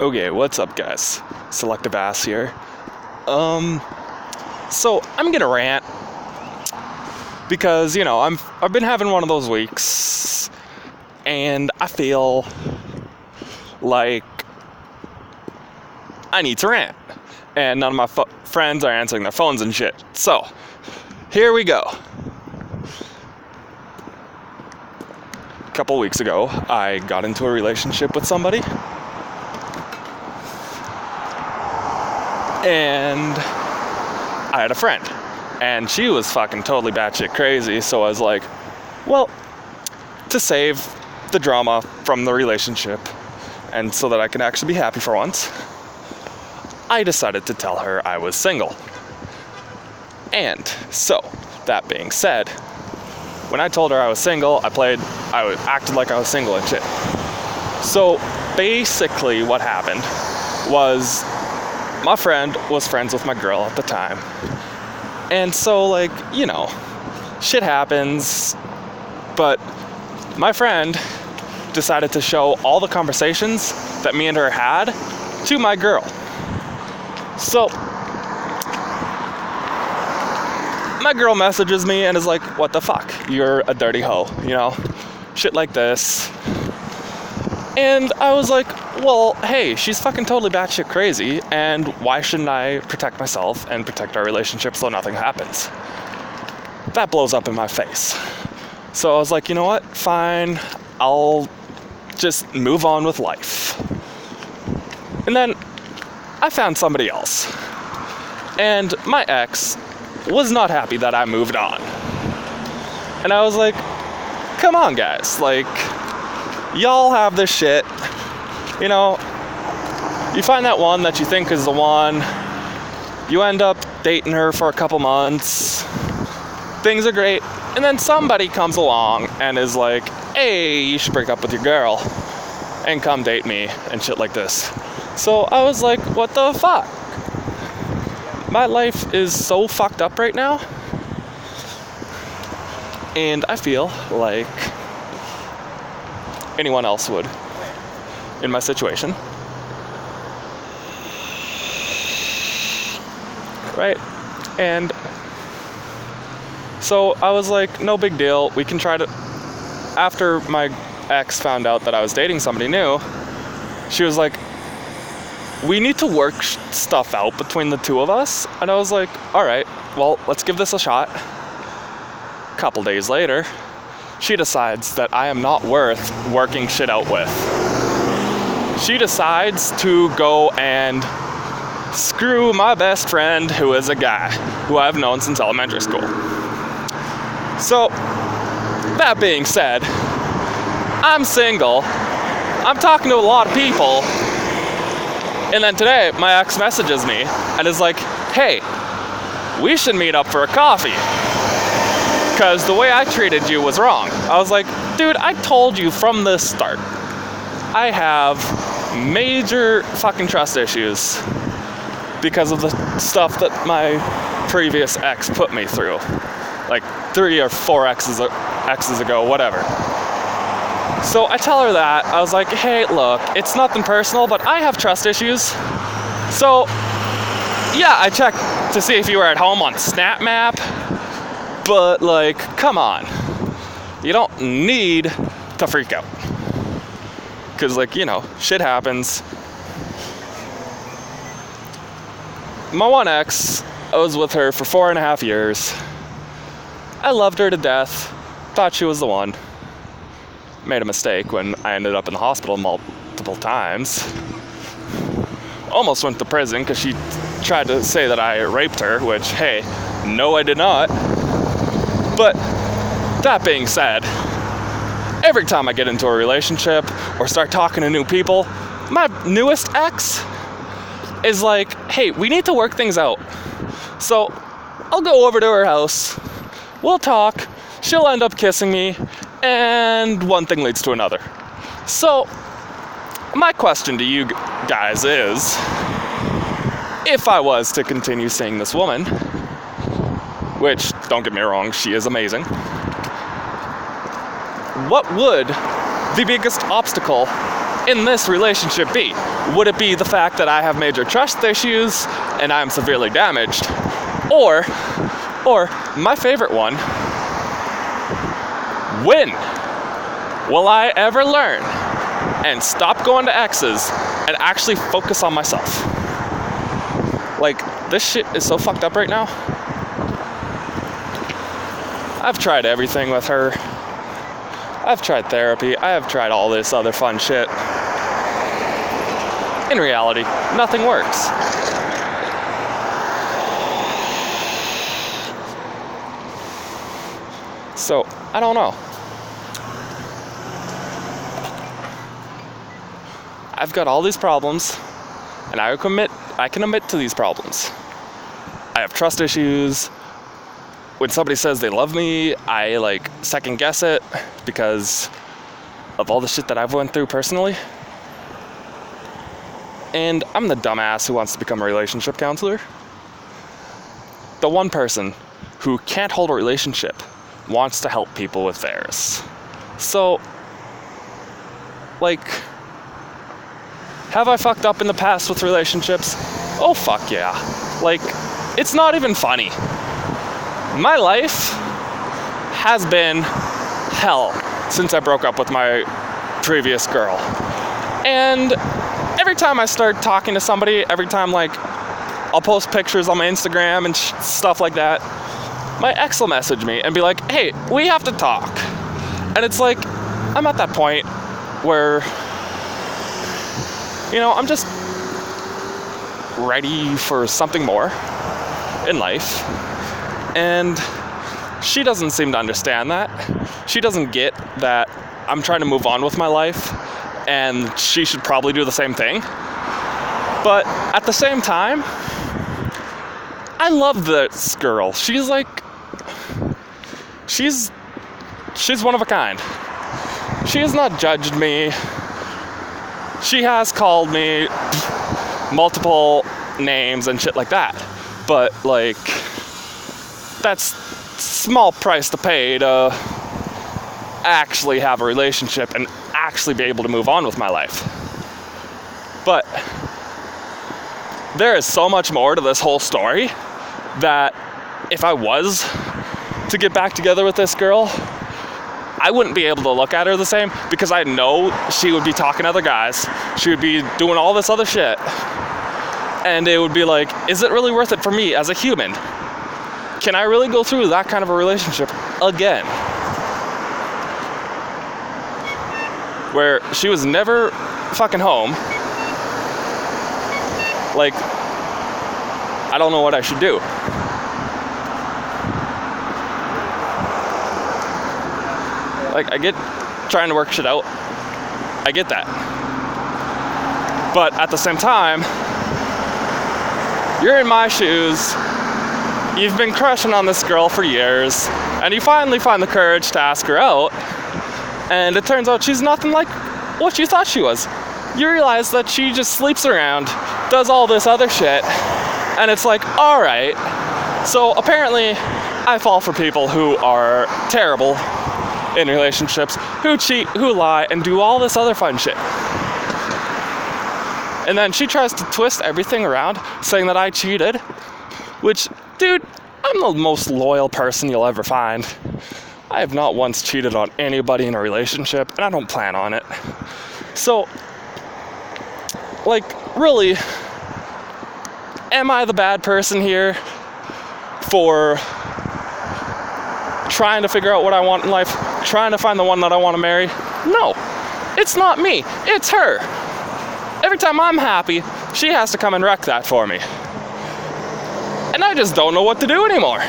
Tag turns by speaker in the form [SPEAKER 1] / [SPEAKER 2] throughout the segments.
[SPEAKER 1] Okay, what's up, guys? Selective Ass here. So I'm gonna rant because I've been having one of those weeks, and I feel like I need to rant, and none of my friends are answering their phones and shit. So here we go. A couple weeks ago, I got into a relationship with somebody. And I had a friend, and she was fucking totally batshit crazy, so I was like, well, to save the drama from the relationship, and so that I can actually be happy for once, I decided to tell her I was single. And so, that being said, when I told her I was single, I acted like I was single and shit. So, basically what happened was, my friend was friends with my girl at the time. And so, shit happens. But my friend decided to show all the conversations that me and her had to my girl. So, my girl messages me and is like, what the fuck? You're a dirty hoe, Shit like this. And I was like, well, hey, she's fucking totally batshit crazy, and why shouldn't I protect myself and protect our relationship so nothing happens? That blows up in my face. So I was like, you know what? Fine, I'll just move on with life. And then I found somebody else. And my ex was not happy that I moved on. And I was like, come on, guys, y'all have this shit, you find that one that you think is the one, you end up dating her for a couple months, things are great, and then somebody comes along and is like, hey, you should break up with your girl and come date me and shit like this. So I was like, what the fuck? My life is so fucked up right now, and I feel like anyone else would in my situation. Right? And so I was like, no big deal. We can try to... After my ex found out that I was dating somebody new, she was like, we need to work stuff out between the two of us. And I was like, all right, well, let's give this a shot. A couple days later, she decides that I am not worth working shit out with. She decides to go and screw my best friend, who is a guy who I've known since elementary school. So, that being said, I'm single. I'm talking to a lot of people. And then today, my ex messages me and is like, hey, we should meet up for a coffee, because the way I treated you was wrong. I was like, dude, I told you from the start, I have major fucking trust issues because of the stuff that my previous ex put me through. 3 or 4 exes ago, whatever. So I tell her that. I was like, hey, look, it's nothing personal, but I have trust issues. So, yeah, I checked to see if you were at home on SnapMap. But, come on. You don't need to freak out. Because, shit happens. My one ex, I was with her for 4.5 years. I loved her to death. Thought she was the one. Made a mistake when I ended up in the hospital multiple times. Almost went to prison because she tried to say that I raped her, which, hey, no, I did not. But that being said, every time I get into a relationship or start talking to new people, my newest ex is like, hey, we need to work things out. So I'll go over to her house, we'll talk, she'll end up kissing me, and one thing leads to another. So my question to you guys is, if I was to continue seeing this woman, which, don't get me wrong, she is amazing, what would the biggest obstacle in this relationship be? Would it be the fact that I have major trust issues and I'm severely damaged? Or my favorite one, when will I ever learn and stop going to exes and actually focus on myself? Like, this shit is so fucked up right now. I've tried everything with her. I've tried therapy. I have tried all this other fun shit. In reality, nothing works. So, I don't know. I've got all these problems, and I can admit to these problems. I have trust issues. When somebody says they love me, I second guess it because of all the shit that I've went through personally. And I'm the dumbass who wants to become a relationship counselor. The one person who can't hold a relationship wants to help people with theirs. So, have I fucked up in the past with relationships? Oh, fuck yeah. It's not even funny. My life has been hell since I broke up with my previous girl. And every time I start talking to somebody, every time I'll post pictures on my Instagram and stuff like that, my ex will message me and be like, hey, we have to talk. And it's I'm at that point where, I'm just ready for something more in life. And she doesn't seem to understand that. She doesn't get that I'm trying to move on with my life, and she should probably do the same thing. But at the same time, I love this girl. She's one of a kind. She has not judged me. She has called me multiple names and shit like that. But that's small price to pay to actually have a relationship and actually be able to move on with my life. But there is so much more to this whole story that if I was to get back together with this girl, I wouldn't be able to look at her the same because I know she would be talking to other guys. She would be doing all this other shit. And it would be is it really worth it for me as a human? Can I really go through that kind of a relationship again? Where she was never fucking home. I don't know what I should do. I get trying to work shit out. I get that. But at the same time, you're in my shoes. You've been crushing on this girl for years, and you finally find the courage to ask her out, and it turns out she's nothing like what you thought she was. You realize that she just sleeps around, does all this other shit, and it's alright. So apparently, I fall for people who are terrible in relationships, who cheat, who lie, and do all this other fun shit. And then she tries to twist everything around, saying that I cheated, which, dude, I'm the most loyal person you'll ever find. I have not once cheated on anybody in a relationship, and I don't plan on it. So, really, am I the bad person here for trying to figure out what I want in life, trying to find the one that I want to marry? No, it's not me, it's her. Every time I'm happy, she has to come and wreck that for me. And I just don't know what to do anymore.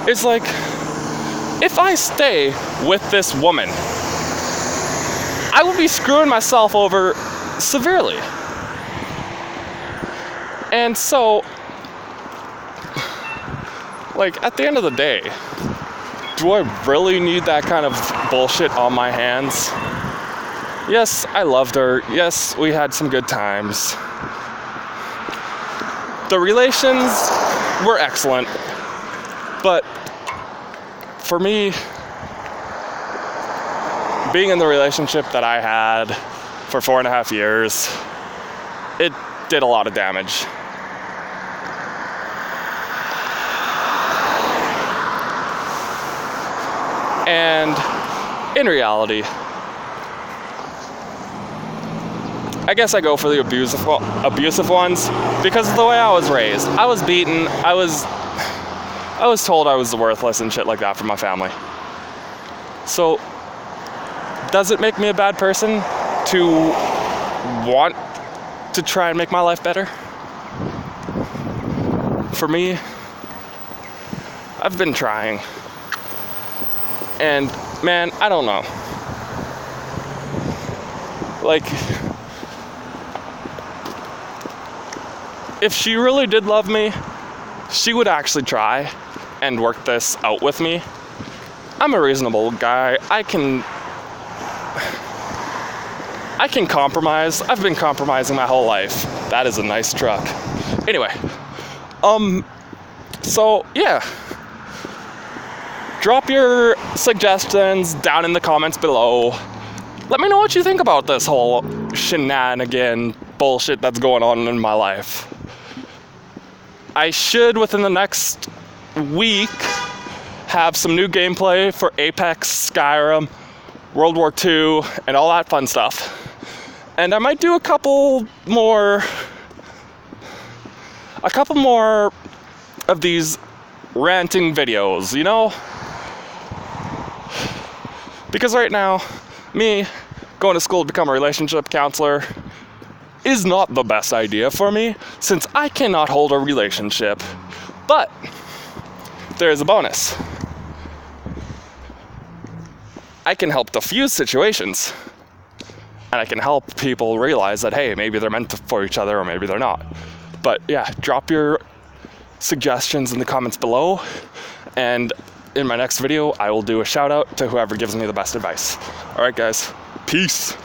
[SPEAKER 1] It's if I stay with this woman, I will be screwing myself over severely. And so, at the end of the day, do I really need that kind of bullshit on my hands? Yes, I loved her. Yes, we had some good times. The relations were excellent. But for me, being in the relationship that I had for 4.5 years, it did a lot of damage. And in reality, I guess I go for the abusive ones because of the way I was raised. I was beaten. I was told I was worthless and shit like that from my family. So, does it make me a bad person to want to try and make my life better? For me, I've been trying. And man, I don't know. Like, if she really did love me, she would actually try and work this out with me. I'm a reasonable guy. I can compromise. I've been compromising my whole life. That is a nice truck. Anyway, so yeah. Drop your suggestions down in the comments below. Let me know what you think about this whole shenanigan bullshit that's going on in my life. I should, within the next week, have some new gameplay for Apex, Skyrim, World War II, and all that fun stuff. And I might do a couple more of these ranting videos, you know? Because right now, me going to school to become a relationship counselor is not the best idea for me, since I cannot hold a relationship. But there is a bonus. I can help diffuse situations, and I can help people realize that, hey, maybe they're meant for each other or maybe they're not. But yeah, drop your suggestions in the comments below, and in my next video, I will do a shout out to whoever gives me the best advice. All right, guys, peace.